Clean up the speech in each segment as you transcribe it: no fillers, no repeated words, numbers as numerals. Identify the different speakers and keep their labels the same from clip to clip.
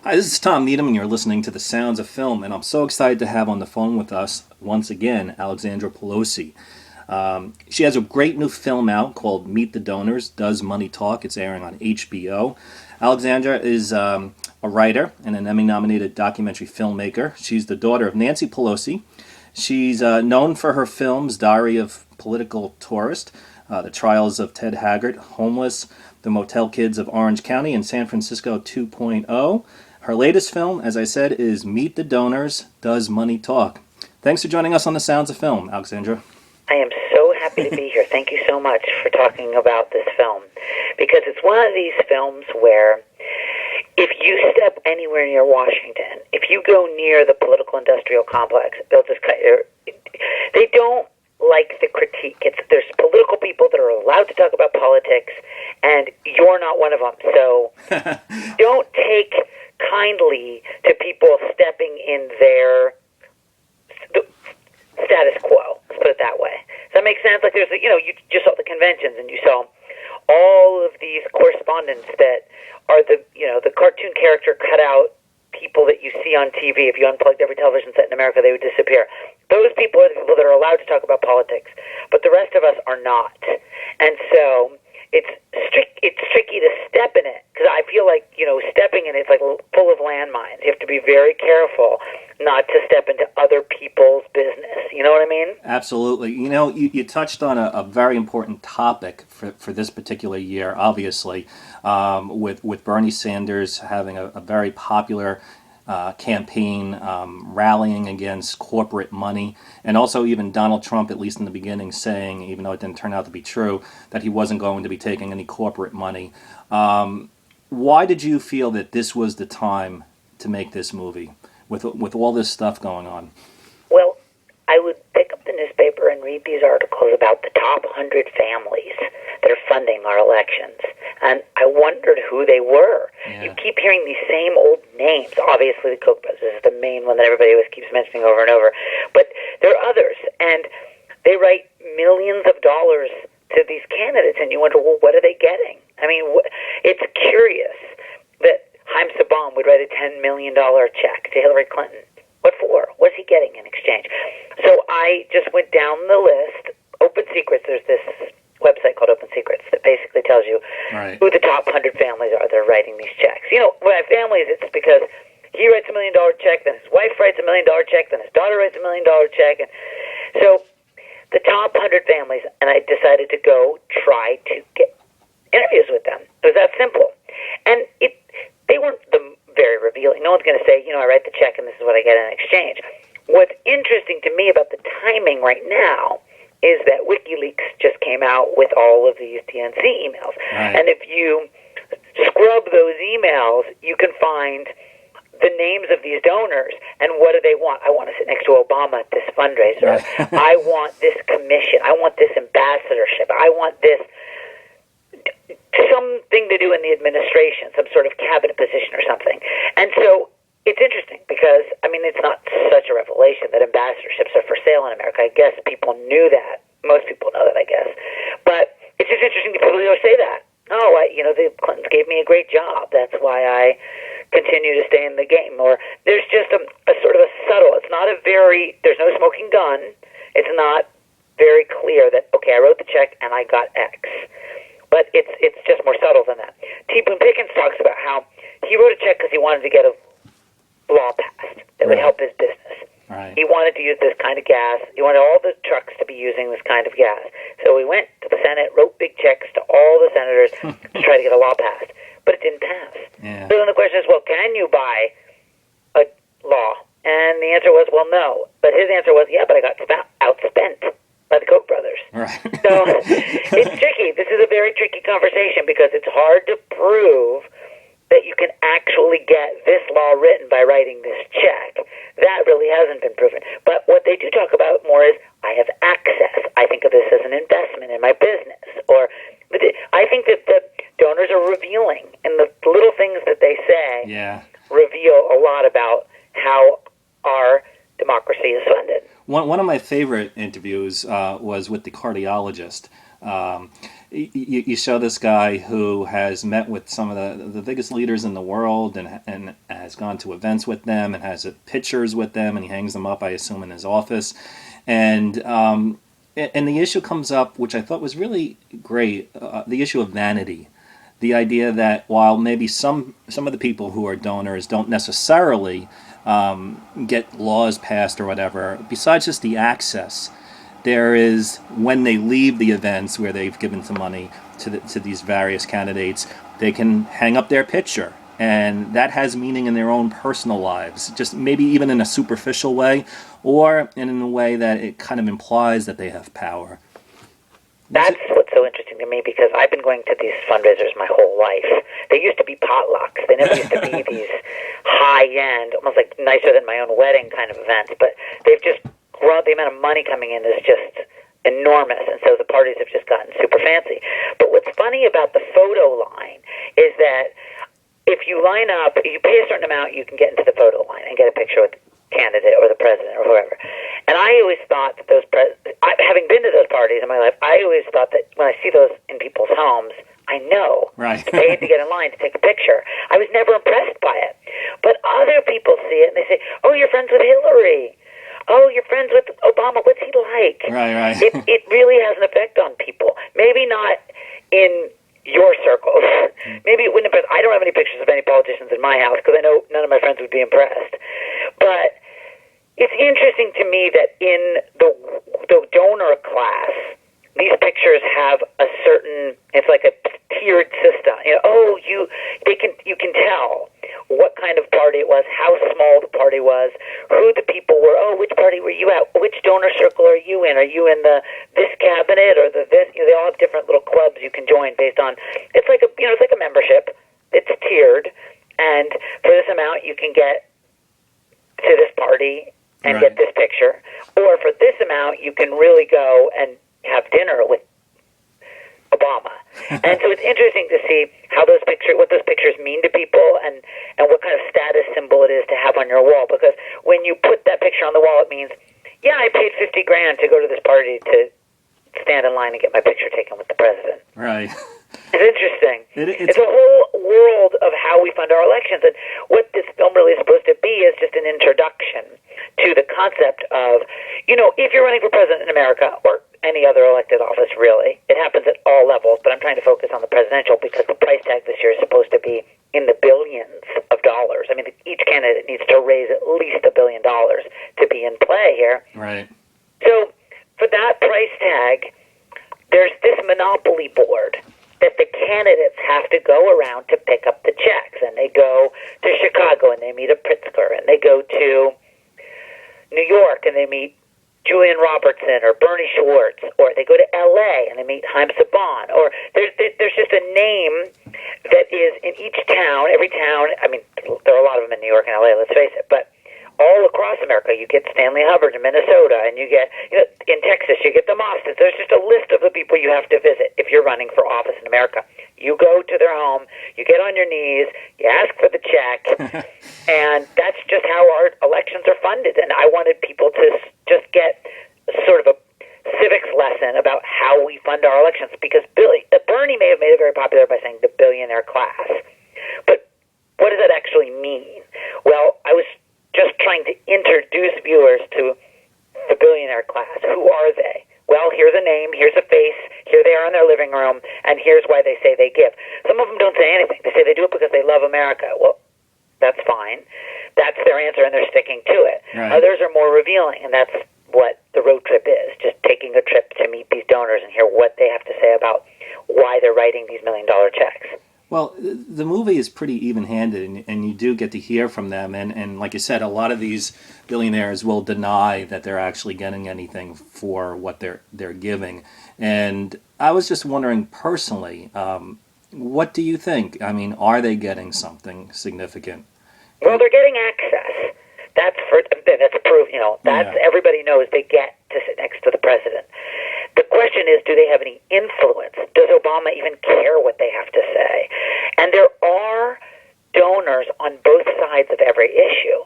Speaker 1: Hi, this is Tom Needham, and you're listening to The Sounds of Film, and I'm so excited to have on the phone with us, once again, Alexandra Pelosi. She has a great new film out called Meet the Donors, Does Money Talk? It's airing on HBO. Alexandra is a writer and an Emmy-nominated documentary filmmaker. She's the daughter of Nancy Pelosi. She's known for her films Diary of Political Tourist, The Trials of Ted Haggard, Homeless, The Motel Kids of Orange County, and San Francisco 2.0. Her latest film, as I said, is Meet the Donors, Does Money Talk? Thanks for joining us on The Sounds of Film, Alexandra.
Speaker 2: I am so happy to be here. Thank you so much for talking about this film, because it's one of these films where if you step anywhere near Washington, if you go near the political industrial complex, they'll just cut your... They don't like the critique. There's political people that are allowed to talk about politics, and you're not one of them. So don't take kindly to people stepping in their status quo. Let's put it that way. Does that make sense? Like there's, you just saw the conventions and you saw all of these correspondents that are the cartoon character cutout people that you see on TV. If you unplugged every television set in America, they would disappear. Those people are the people that are allowed to talk about politics, but the rest of us are not. And so it's tricky to step in it, because I feel like, stepping in it's like full of landmines. You have to be very careful not to step into other people's business. You know what I mean?
Speaker 1: Absolutely. You touched on a very important topic for this particular year, obviously, with Bernie Sanders having a very popular campaign rallying against corporate money, and also even Donald Trump, at least in the beginning, saying, even though it didn't turn out to be true, that he wasn't going to be taking any corporate money. Why did you feel that this was the time to make this movie with all this stuff going on?
Speaker 2: Well, I would pick up the newspaper and read these articles about the top 100 families that are funding our elections. And I wondered who they were. Yeah. You keep hearing these same old names. Obviously, the Koch brothers is the main one that everybody always keeps mentioning over and over. But there are others, and they write millions of dollars to these candidates, and you wonder, well, what are they getting? I mean, it's curious that Haim Saban would write a $10 million check to Hillary Clinton. What for? What's he getting in exchange? So I just went down the list. Open Secrets, there's this website called Open Secrets that basically tells you who the top 100 families are that are writing these checks. When I have families, it's because he writes $1 million check, then his wife writes $1 million check, then his daughter writes $1 million check. And so the top 100 families, and I decided to go try to get interviews with them. It was that simple. And they weren't very revealing. No one's going to say, I write the check and this is what I get in exchange. What's interesting to me about the timing right now is that WikiLeaks just came out with all of these DNC emails. Right. And if you scrub those emails, you can find the names of these donors and what do they want. I want to sit next to Obama at this fundraiser. Right. I want this commission. I want this ambassadorship. I want this something to do in the administration, some sort of cabinet position or something. And so it's interesting because, it's not such a revelation that ambassadorships are for sale in America. I guess people knew that. Most people know that, I guess. But it's just interesting to people who say that. Oh, the Clintons gave me a great job. That's why I continue to stay in the game. Or there's just a sort of a subtle, there's no smoking gun. It's not very clear that, okay, I wrote the check and I got X. But it's just more subtle than that. T. Boone Pickens talks about how he wrote a check because he wanted to get a law passed that would help his business.
Speaker 1: Right.
Speaker 2: He wanted to use this kind of gas. He wanted all the trucks to be using this kind of gas. So he went to the Senate, wrote big checks to all the senators to try to get a law passed. But it didn't pass. Yeah. So then the question is, well, can you buy a law? And the answer was, well, no. But his answer was, yeah, but I got outspent by the Koch brothers.
Speaker 1: Right.
Speaker 2: So it's tricky. This is a very tricky conversation because it's hard to prove that you can actually get this law written by writing this check. That really hasn't been proven. But what they do talk about more is, I have access. I think of this as an investment in my business. Or I think that the donors are revealing, and the little things that they say reveal a lot about how our democracy is funded.
Speaker 1: One of my favorite interviews was with the cardiologist. You show this guy who has met with some of the biggest leaders in the world and has gone to events with them and has pictures with them, and he hangs them up, I assume, in his office. And the issue comes up, which I thought was really great, the issue of vanity. The idea that while maybe some of the people who are donors don't necessarily get laws passed or whatever, besides just the access, there is, when they leave the events where they've given some money to these various candidates, they can hang up their picture. And that has meaning in their own personal lives, just maybe even in a superficial way, or in a way that it kind of implies that they have power.
Speaker 2: That's what's so interesting to me, because I've been going to these fundraisers my whole life. They used to be potlucks. They never used to be these high-end, almost like nicer than my own wedding kind of events, but they've just grown. The amount of money coming in is just enormous, and so the parties have just gotten super fancy. But what's funny about the photo line is that if you line up, you pay a certain amount, you can get into the photo line and get a picture with the candidate or the president or whoever. And I always thought that having been to those parties in my life, I always thought that when I see those in people's homes, I know
Speaker 1: right.
Speaker 2: to pay to get in line to take a picture. I was never impressed by it. But other people see it and they say, "Oh, you're friends with Hillary. Oh, you're friends with Obama. What's he like?"
Speaker 1: Right.
Speaker 2: It really has an effect on people. Maybe not in your circles. Maybe it wouldn't impress. I don't have any pictures of any politicians in my house because I know none of my friends would be impressed. But it's interesting to me that in the donor class, these pictures have a certain, it's like a tiered system. You can tell what kind of party it was, how small the party was, who the people were. Oh, which party were you at? Which donor circle are you in? Are you in this cabinet or this? They all have different little clubs you can join based on. It's like a membership. It's tiered, and for this amount you can get to this party and get this picture, or for this amount you can really go and have dinner with Obama. And so it's interesting to see what those pictures mean to people, and what kind of status symbol it is to have on your wall. Because when you put that picture on the wall, it means, yeah, I paid $50,000 to go to this party to stand in line and get my picture taken with the president.
Speaker 1: Right.
Speaker 2: It's interesting.
Speaker 1: It's
Speaker 2: a whole world of how we fund our elections, and what this film really is supposed to be is just an introduction to the concept of, if you're running for president in America, or any other elected office, really. It happens at all levels, but I'm trying to focus on the presidential because the price tag this year is supposed to be in the billions of dollars. I mean, each candidate needs to raise at least $1 billion to be in play here.
Speaker 1: Right.
Speaker 2: So for that price tag, there's this monopoly board that the candidates have to go around to pick up the checks. And they go to Chicago and they meet a Pritzker, and they go to New York and they meet Julian Robertson or Bernie Schwartz, or they go to L.A. and they meet Haim Saban, or there's just a name that is in each town, every town. I mean, there are a lot of them in New York and L.A., let's face it, but all across America, you get Stanley Hubbard in Minnesota, and you get, in Texas, you get the Mosteds. There's just a list of the people you have to visit if you're running for office in America. You go to their home, you get on your knees, you ask for the check, and that's just how our elections are funded. And I wanted people to just get sort of a civics lesson about how we fund our elections, because Bernie may have made it very popular by saying the billionaire class. But what does that actually mean? Well, I was just trying to introduce viewers to the billionaire class. Who are they? Well, here's a name, here's a face, here they are in their living room, and here's why they say they give. Some of them don't say anything. They say they do it because they love America. Well, that's fine. That's their answer, and they're sticking to it.
Speaker 1: Right.
Speaker 2: Others are more revealing, and that's what the road trip is, just taking a trip to meet these donors and hear what they have to say about why they're writing these $1 million checks.
Speaker 1: Well, the movie is pretty even-handed, and you do get to hear from them. And like you said, a lot of these billionaires will deny that they're actually getting anything for what they're giving. And I was just wondering personally, what do you think? I mean, are they getting something significant?
Speaker 2: Well, they're getting access. That's proof. Everybody knows they get to sit next to the president. The question is, do they have any influence? Does Obama even care what they have to say? And there are donors on both sides of every issue.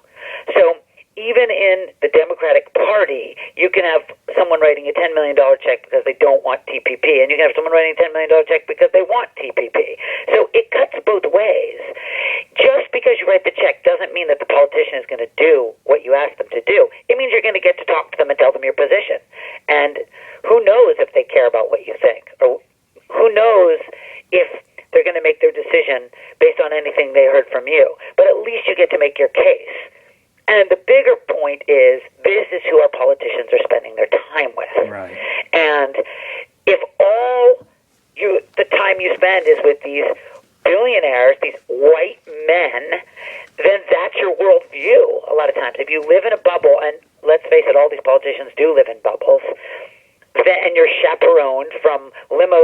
Speaker 2: So even in the Democratic Party, you can have someone writing a $10 million check because they don't want TPP, and you can have someone writing a $10 million check because they want TPP. So it cuts both ways. Just because you write the check doesn't mean that the politician is going to do what you ask them to do. It means you're going to get to talk to them and tell them your position. And who knows if they care about what you think, or who knows if they're going to make their decision based on anything they heard from you. But at least you get to make your case. And the bigger point is, this is who our politicians are spending their time with.
Speaker 1: Right.
Speaker 2: And if all the time you spend is with these billionaires, these white men, then that's your worldview a lot of times. If you live in a bubble, and let's face it, all these politicians do live in bubbles, and you're chaperoned from limo,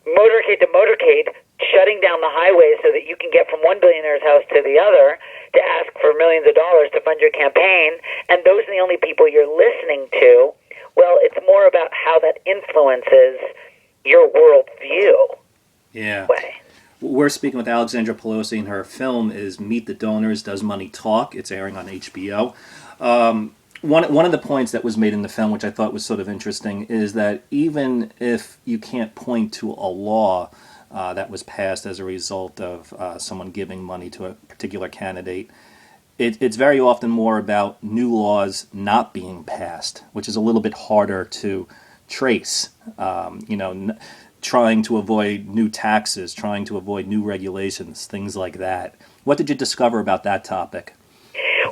Speaker 2: motorcade to motorcade, shutting down the highways so that you can get from one billionaire's house to the other to ask for millions of dollars to fund your campaign, and those are the only people you're listening to, well, it's more about how that influences your worldview.
Speaker 1: Yeah.
Speaker 2: Way.
Speaker 1: We're speaking with Alexandra Pelosi, and her film is Meet the Donors, Does Money Talk? It's airing on HBO. One of the points that was made in the film, which I thought was sort of interesting, is that even if you can't point to a law that was passed as a result of someone giving money to a particular candidate, it's very often more about new laws not being passed, which is a little bit harder to trace. Trying to avoid new taxes, trying to avoid new regulations, things like that. What did you discover about that topic?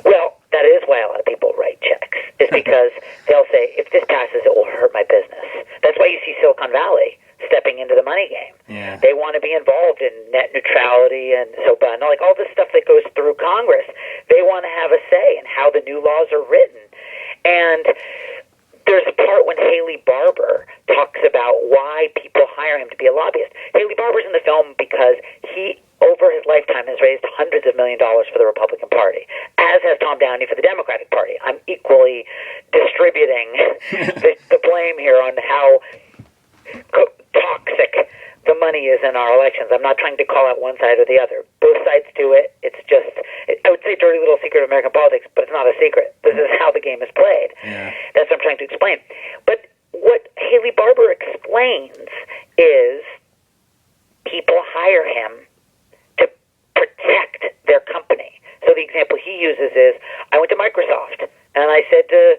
Speaker 2: Well, that is why a lot of people write checks. It's because they'll say, if this passes, it will hurt my business. That's why you see Silicon Valley stepping into the money game.
Speaker 1: Yeah.
Speaker 2: They want to be involved in net neutrality and SOPA and like all this stuff that goes through Congress. They want to have a say in how the new laws are written. And there's a part when Haley Barbour talks about why people hire him to be a lobbyist. Haley Barbour's in the film because he, over his lifetime, has raised hundreds of $millions for the Republican Party, as has Tom Downey for the Democratic Party. I'm equally distributing the blame here on how toxic the money is in our elections. I'm not trying to call out one side or the other. Both sides do it. It's just, I would say, dirty little secret of American politics, but it's not a secret. This is how the game is played.
Speaker 1: Yeah.
Speaker 2: That's what I'm trying to explain. But what Haley Barbour explains is people hire him to protect their company. So the example he uses is, I went to Microsoft, and I said to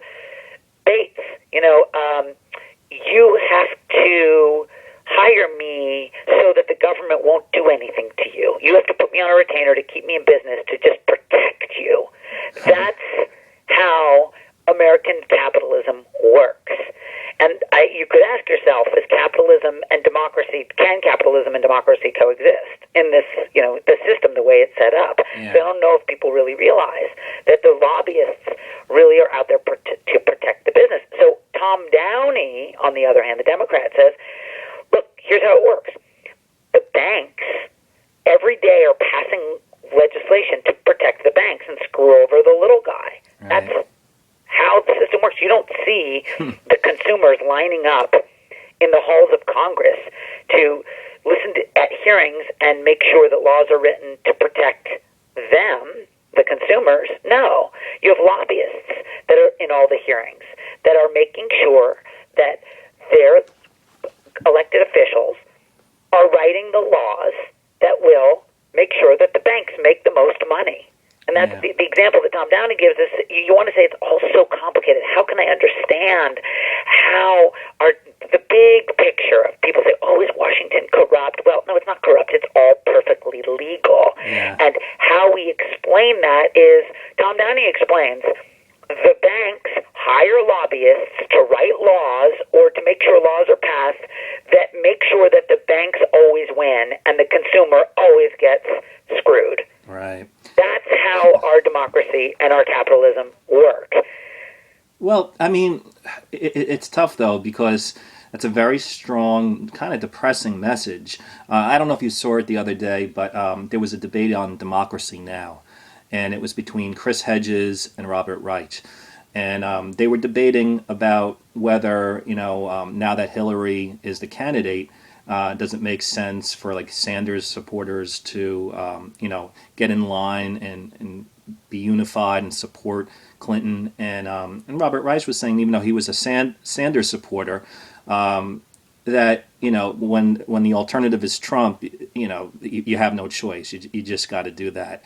Speaker 2: Bates, you have to hire me so that the government won't do anything to you. You have to put me on a retainer to keep me in business to just protect you. That's how American capitalism works. And you could ask yourself, can capitalism and democracy coexist in this, the system, the way it's set up?
Speaker 1: Yeah.
Speaker 2: So I don't know if people really realize that the lobbyists really are out there to protect the business. So Tom Downey, on the other hand, the Democrat, says, look, here's how it works. The banks every day are passing legislation to protect the banks and screw over the little guy.
Speaker 1: Right.
Speaker 2: That's how the system works. You don't see the consumers lining up in the halls of Congress to listen at hearings and make sure that laws are written to protect them, the consumers. No. You have lobbyists that are in all the hearings that are making sure that their elected officials are writing the laws that will make sure that the banks make the most money. And that's the example that Tom Downey gives us. You want to say it's all so complicated. How can I understand how the big picture of people say, oh, is Washington corrupt? Well, no, it's not corrupt. It's all perfectly legal.
Speaker 1: Yeah.
Speaker 2: And how we explain that is, Tom Downey explains, the banks hire lobbyists to write laws or to make sure laws are passed that make sure that the banks always win and the consumer always gets screwed.
Speaker 1: Right.
Speaker 2: That's how our democracy and our capitalism work.
Speaker 1: Well, I mean, it's tough, though, because it's a very strong, kind of depressing message. I don't know if you saw it the other day, but there was a debate on Democracy Now!, and it was between Chris Hedges and Robert Reich. And they were debating about whether, now that Hillary is the candidate, does it make sense for like Sanders supporters to, get in line and be unified and support Clinton. And Robert Reich was saying, even though he was a Sanders supporter, that when the alternative is Trump, you have no choice. You just got to do that.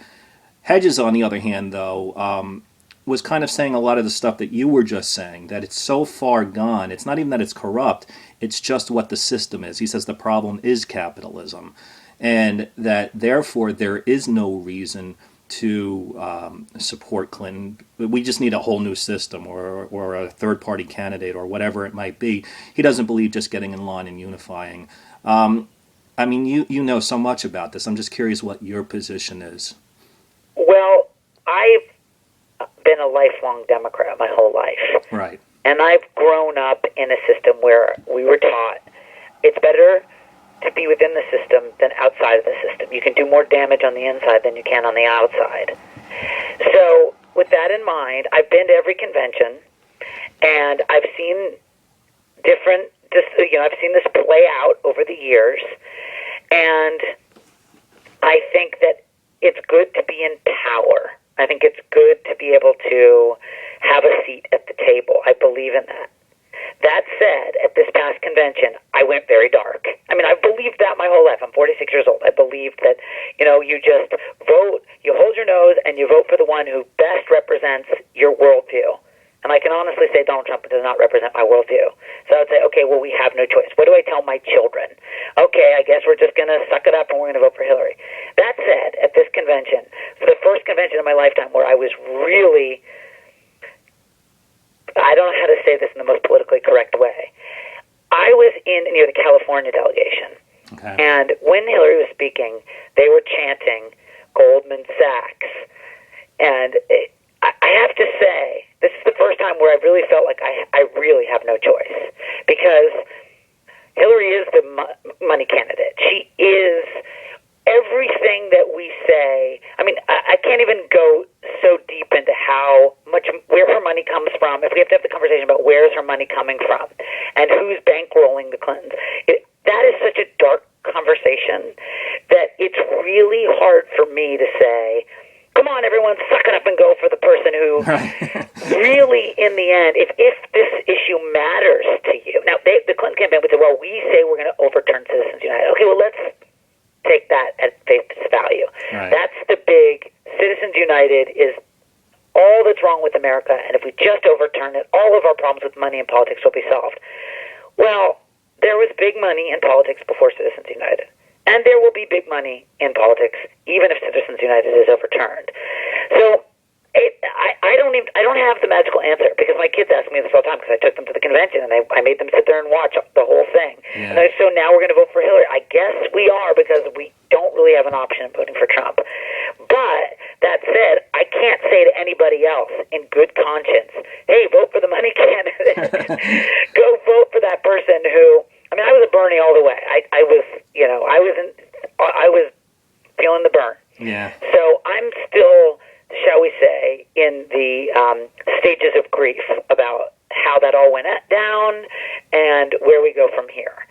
Speaker 1: Hedges, on the other hand, though, was kind of saying a lot of the stuff that you were just saying, that it's so far gone. It's not even that it's corrupt. It's just what the system is. He says the problem is capitalism, and that therefore there is no reason to support Clinton. We just need a whole new system or a third-party candidate or whatever it might be. He doesn't believe just getting in line and unifying. I mean, you know so much about this. I'm just curious what your position is.
Speaker 2: Well, I've been a lifelong Democrat my whole life.
Speaker 1: Right.
Speaker 2: And I've grown up in a system where we were taught it's better to be within the system than outside of the system. You can do more damage on the inside than you can on the outside. So with that in mind, I've been to every convention, and I've seen I've seen this play out over the years, and I think that it's good to be in power. I think it's good to be able to have a seat at the table. I believe in that. That said, at this past convention, I went very dark. I mean, I've believed that my whole life. I'm 46 years old. I believed that, you just vote, you hold your nose, and you vote for the one who best represents your worldview. And I can honestly say Donald Trump does not represent my worldview. So I would say, okay, well, we have no choice. What do I tell my children? Okay, I guess we're just going to suck it up and we're going to vote for Hillary. That said, at this convention, for the first convention of my lifetime where I was really, I don't know how to say this in the most politically correct way, I was near the California delegation.
Speaker 1: Okay.
Speaker 2: And when Hillary was speaking, they were chanting Goldman Sachs. And I have to say, this is the first time where I really felt like I really have no choice, because Hillary is the money candidate. She is everything that we say. I mean, I can't even go so deep into where her money comes from. If we have to have the conversation about where is her money coming from and who's bankrolling the Clintons, that is such a dark conversation that it's really hard for me to say, come on, everyone, suck it up and go for the person who really, in the end, if this issue matters to you. Now, the Clinton campaign would say, well, we say we're going to overturn Citizens United. Okay, well, let's take that at face value.
Speaker 1: Right.
Speaker 2: That's the big, Citizens United is all that's wrong with America, and if we just overturn it, all of our problems with money and politics will be solved. Well, there was big money in politics before Citizens United. And there will be big money in politics, even if Citizens United is overturned. So I don't have the magical answer, because my kids ask me this all the time, because I took them to the convention and I made them sit there and watch the whole thing.
Speaker 1: Yeah.
Speaker 2: And so now we're going to vote for Hillary. I guess we are, because we don't really have an option in voting for Trump. But that said, I can't say to anybody else in good conscience, hey, vote for the money candidate. Go vote for that person who, I mean, I was a Bernie all the way. I was feeling the burn.
Speaker 1: Yeah.
Speaker 2: So I'm still, shall we say, in the stages of grief about how that all went down and where we go from here.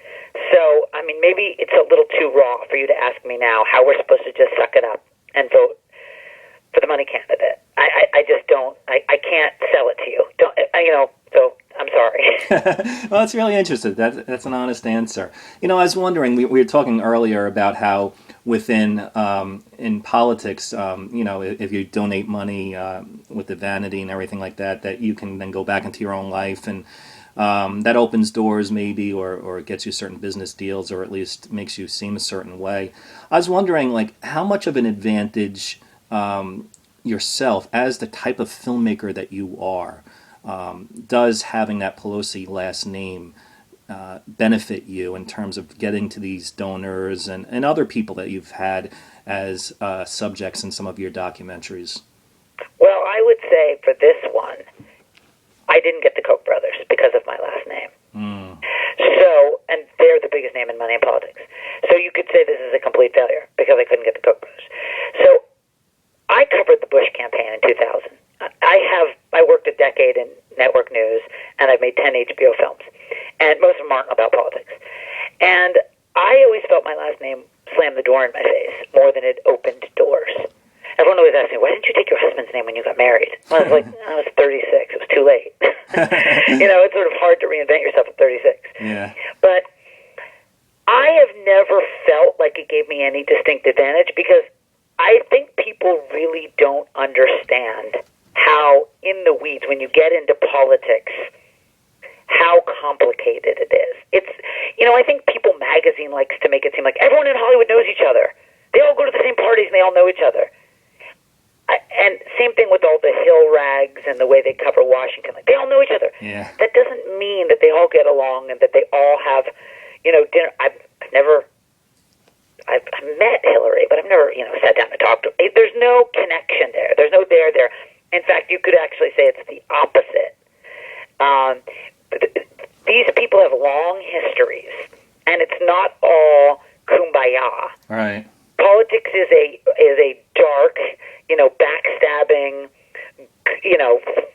Speaker 2: So, I mean, maybe it's a little too raw for you to ask me now how we're supposed to just suck it up and vote for the money candidate. I just don't. I can't sell it to you. So I'm sorry.
Speaker 1: Well, it's really interesting. That's an honest answer. I was wondering, we were talking earlier about how within in politics, if you donate money with the vanity and everything like that, that you can then go back into your own life, and that opens doors maybe, or gets you certain business deals, or at least makes you seem a certain way. I was wondering, how much of an advantage yourself, as the type of filmmaker that you are, does having that Pelosi last name benefit you in terms of getting to these donors and other people that you've had as subjects in some of your documentaries?
Speaker 2: Well, I would say for this one, I didn't get the Koch brothers because of my last name. So, and they're the biggest name in money and politics. So you could say this is a complete failure because I couldn't get the Koch brothers. So I covered the Bush campaign in 2000. I worked a decade in network news, and I've made 10 HBO films, and most of them aren't about politics. And I always felt my last name slammed the door in my face more than it opened doors. everyone always asks me, why didn't you take your husband's name when you got married? Well, I was like, I was 36. It was too late. It's sort of hard to reinvent yourself at 36.
Speaker 1: Yeah.
Speaker 2: But I have never felt like it gave me any distinct advantage because I think people really don't understand how, in the weeds, when you get into politics, how complicated it is. It's, I think People magazine likes to make it seem like everyone in Hollywood knows each other. They all go to the same parties and they all know each other. And same thing with all the Hill rags and the way they cover Washington. Like, they all know each other.
Speaker 1: Yeah.
Speaker 2: That doesn't mean that they all get along and that they all have, dinner. I've met Hillary, but I've never, sat down and talked to her. There's no connection there. There's no there. In fact, you could actually say it's the opposite. These people have long histories, and it's not all kumbaya.
Speaker 1: Right.
Speaker 2: Politics is a dark, backstabbing,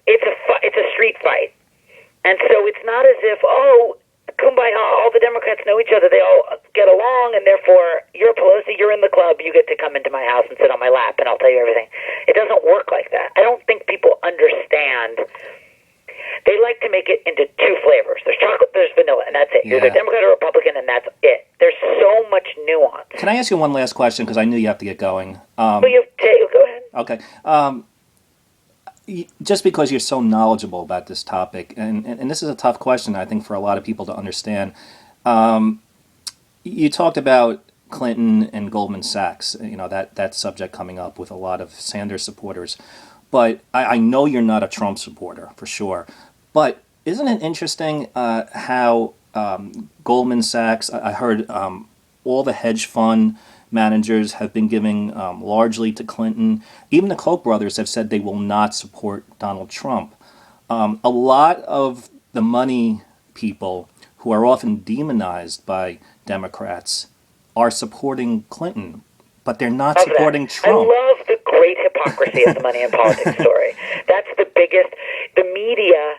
Speaker 2: it's a street fight. And so it's not as if, kumbaya, all the Democrats know each other, they all get along, and therefore, you're Pelosi, you're in the club, you get to come into my house and sit on my lap, and I'll tell you everything. It doesn't work like that. I don't think people understand. They like to make it into two flavors. There's chocolate, there's vanilla, and that's it.
Speaker 1: Yeah.
Speaker 2: You're either Democrat or Republican, and that's it. There's so much nuance.
Speaker 1: Can I ask you one last question, because I knew you have to get going?
Speaker 2: Go ahead.
Speaker 1: Okay. Just because you're so knowledgeable about this topic, and this is a tough question, I think, for a lot of people to understand. You talked about Clinton and Goldman Sachs, that subject coming up with a lot of Sanders supporters. But I know you're not a Trump supporter, for sure. But isn't it interesting how Goldman Sachs, I heard all the hedge fund managers have been giving largely to Clinton. Even the Koch brothers have said they will not support Donald Trump. A lot of the money people who are often demonized by Democrats are supporting Clinton, but they're not supporting Trump.
Speaker 2: I love the great hypocrisy of the money and politics story. That's the biggest. The media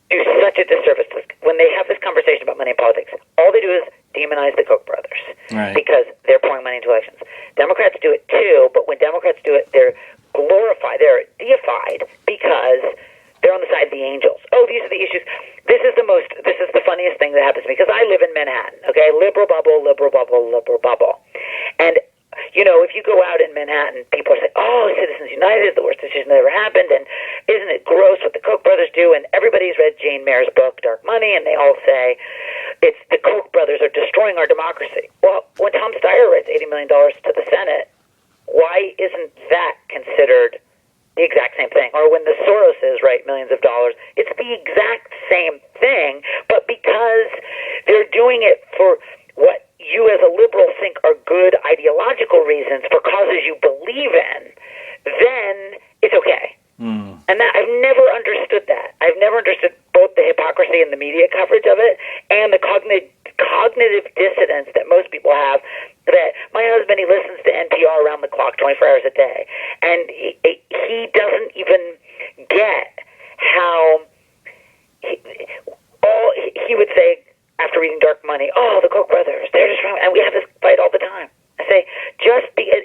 Speaker 2: do such a disservice when they have this conversation about money and politics. All they do is demonize the Koch brothers because they're pouring money into elections. Democrats do it too, but when Democrats do it, they're glorified, they're deified because they're on the side of the angels. Oh, these are the issues. This is the funniest thing that happens to me because I live in Manhattan, okay? Liberal bubble, liberal bubble, liberal bubble. And if you go out in Manhattan, people are saying, Citizens United is the worst decision that ever happened, and isn't it gross what the Koch brothers do? And everybody's read Jane Mayer's book, Dark Money, and they all say, it's the Koch brothers are destroying our democracy. Well, when Tom Steyer writes $80 million to the Senate, why isn't that considered the exact same thing? Or when the Soroses write millions of dollars, it's the exact same thing, but because they're doing it for what you as a liberal think are good ideological reasons for causes you believe in, then it's okay. And that I've never understood that. I've never understood both the hypocrisy in the media coverage of it and the cognitive dissonance that most people have. That my husband, he listens to NPR around the clock, 24 hours a day, and he doesn't even get how he would say after reading Dark Money, the Koch brothers, they're just wrong, and we have this fight all the time. I say,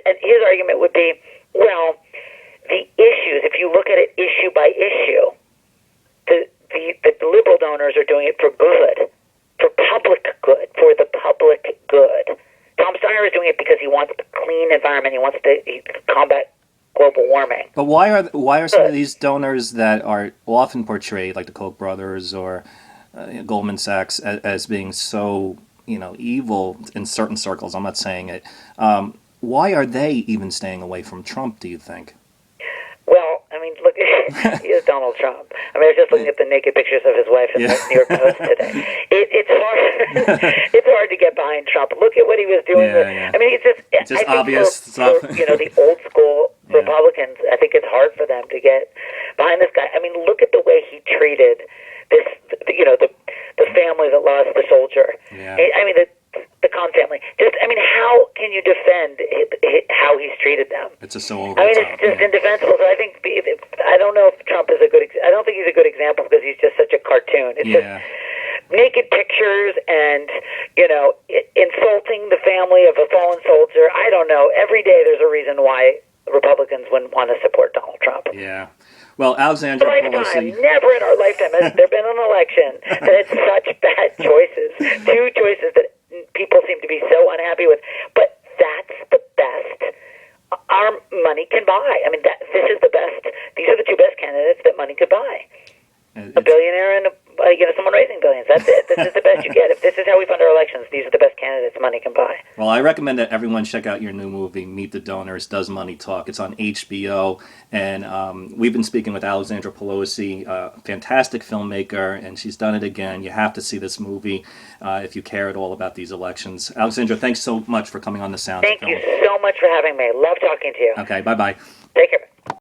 Speaker 2: and his argument would be, well, the issues, if you look at it issue by issue, the liberal donors are doing it for good, for public good, for the public good. Tom Steyer is doing it because he wants a clean environment. He wants to combat global warming.
Speaker 1: But why are some of these donors that are often portrayed, like the Koch brothers or Goldman Sachs, as being so evil in certain circles? I'm not saying it. Why are they even staying away from Trump, do you think?
Speaker 2: Well, I mean, look, he is Donald Trump. I mean, I was just looking at the naked pictures of his wife in the New York Post today. It's hard. It's hard to get behind Trump. Look at what he was doing. I mean, it's just
Speaker 1: obvious stuff.
Speaker 2: For, the old school Republicans, I think it's hard for them to get behind this guy. I mean, look at the way he treated this. The family that lost the soldier.
Speaker 1: Yeah.
Speaker 2: I mean, the Khan family. How can you defend how he's treated them?
Speaker 1: It's just so over.
Speaker 2: It's just indefensible. So I think I don't know if Trump is I don't think he's a good example because he's just such a cartoon. It's just naked pictures and insulting the family of a fallen soldier. I don't know. Every day there's a reason why Republicans wouldn't want to support Donald Trump.
Speaker 1: Yeah. Well, Alexandra Pelosi.
Speaker 2: Never in our lifetime has there been an election that had such bad choices. Two choices that people seem to be so unhappy with. But that's the best our money can buy. I mean, this is the best. These are the two best candidates that money could buy. A billionaire and someone raising billions. That's it. This is the best you get. If this is how we fund our elections, these are the best candidates money can buy.
Speaker 1: Well, I recommend that everyone check out your new movie, Meet the Donors, Does Money Talk? It's on HBO, and we've been speaking with Alexandra Pelosi, a fantastic filmmaker, and she's done it again. You have to see this movie if you care at all about these elections. Alexandra, thanks so much for coming on The Sound of Film.
Speaker 2: Thank you so much for having me. Love talking to you.
Speaker 1: Okay, bye-bye.
Speaker 2: Take care.